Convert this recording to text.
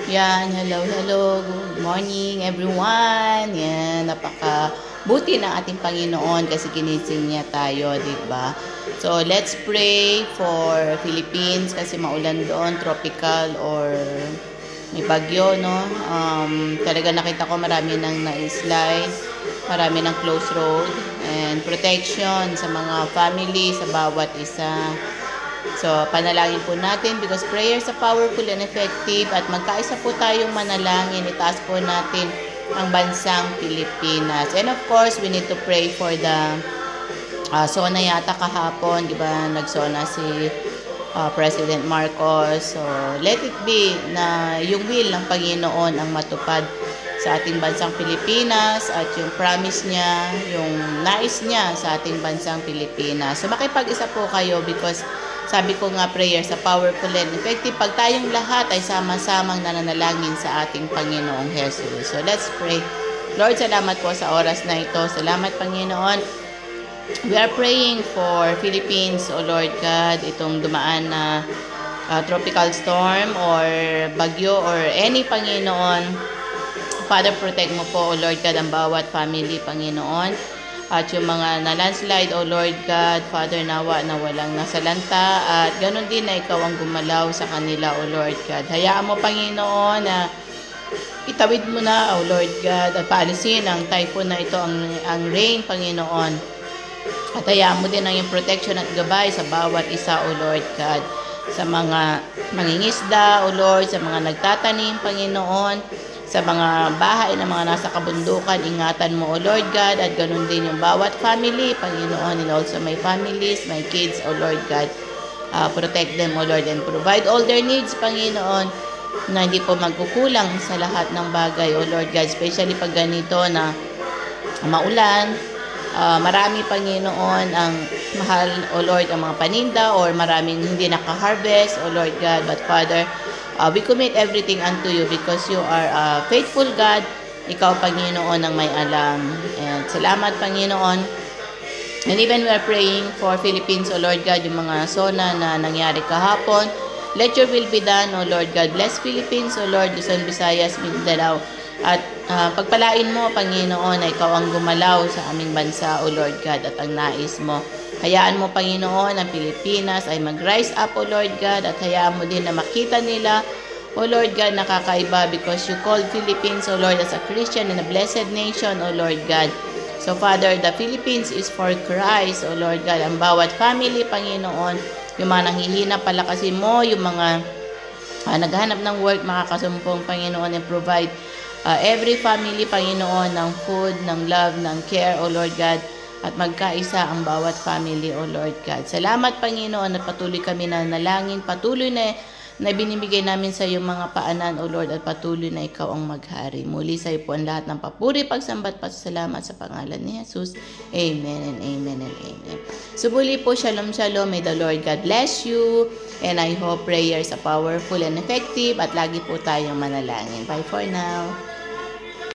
Yan, hello. Good morning everyone. Yan, napaka-buti ng ating Panginoon kasi ginising niya tayo, di ba? So, let's pray for Philippines kasi maulan doon, tropical or may bagyo, no? Talaga nakita ko marami nang na-slide, marami ng close road, and protection sa mga family, sa bawat isa. So, panalangin po natin because prayers are powerful and effective at magkaisa po tayong manalangin. Itaas po natin ang bansang Pilipinas. And of course, we need to pray for the SONA yata kahapon, di ba? Nagsona si President Marcos. So, let it be na yung will ng Panginoon ang matupad sa ating bansang Pilipinas at yung promise niya, yung nais niya sa ating bansang Pilipinas. So, makipag-isa po kayo because sabi ko nga, prayer sa powerful and effective pag tayong lahat ay sama-samang nananalangin sa ating Panginoong Jesus. So, let's pray. Lord, salamat po sa oras na ito. Salamat, Panginoon. We are praying for Philippines, O Lord God, itong dumaan na tropical storm or bagyo or any, Panginoon. Father, protect mo po, O Lord God, ang bawat family, Panginoon. At yung mga na-landslide, O Lord God, Father, nawa na walang nasalanta. At ganun din na ikaw ang gumalaw sa kanila, O Lord God. Hayaan mo, Panginoon, na itawid mo na, O Lord God, at paalisin ang typhoon na ito, ang rain, Panginoon. At hayaan mo din ang iyong protection at gabay sa bawat isa, O Lord God. Sa mga mangingisda, O Lord, sa mga nagtatanim, Panginoon, sa mga bahay na mga nasa kabundukan, ingatan mo, O Lord God, at ganun din yung bawat family, Panginoon, and also my families, my kids, O Lord God. Protect them, O Lord, and provide all their needs, Panginoon, na hindi po magkukulang sa lahat ng bagay, O Lord God, especially pag ganito na maulan, marami, Panginoon, ang mahal, O Lord, ang mga paninda, or maraming hindi naka-harvest, O Lord God, but Father, we commit everything unto you because you are a faithful God. Ikaw, Panginoon, ang may alam. And salamat, Panginoon. And even we are praying for Philippines, O Lord God, yung mga SONA na nangyari kahapon. Let your will be done, O Lord God. Bless Philippines, O Lord, Luzon, Visayas, Mindanao. At pagpalain mo, Panginoon, na ikaw ang gumalaw sa aming bansa, O Lord God, at ang nais mo. Hayaan mo, Panginoon, ang Pilipinas ay mag-rise up, O Lord God, at hayaan mo din na makita nila, O Lord God, nakakaiba because you called Philippines, O Lord, as a Christian and a blessed nation, O Lord God. So, Father, the Philippines is for Christ, O Lord God. Ang bawat family, Panginoon, yung mga nanghihina, palakasin mo, yung mga naghahanap ng work, makakasumpong, Panginoon, and provide every family, Panginoon, ng food, ng love, ng care, O Lord God, at magkaisa ang bawat family, O Lord God. Salamat, Panginoon, at patuloy kami na nalangin, patuloy na binibigay namin sa iyong mga paanan, O Lord, at patuloy na ikaw ang maghari. Muli sa iyo po ang lahat ng papuri, pagsambat, pasasalamat sa pangalan ni Jesus. Amen and amen and amen. So muli po, shalom, shalom. May the Lord God bless you. And I hope prayers are powerful and effective at lagi po tayong manalangin. Bye for now.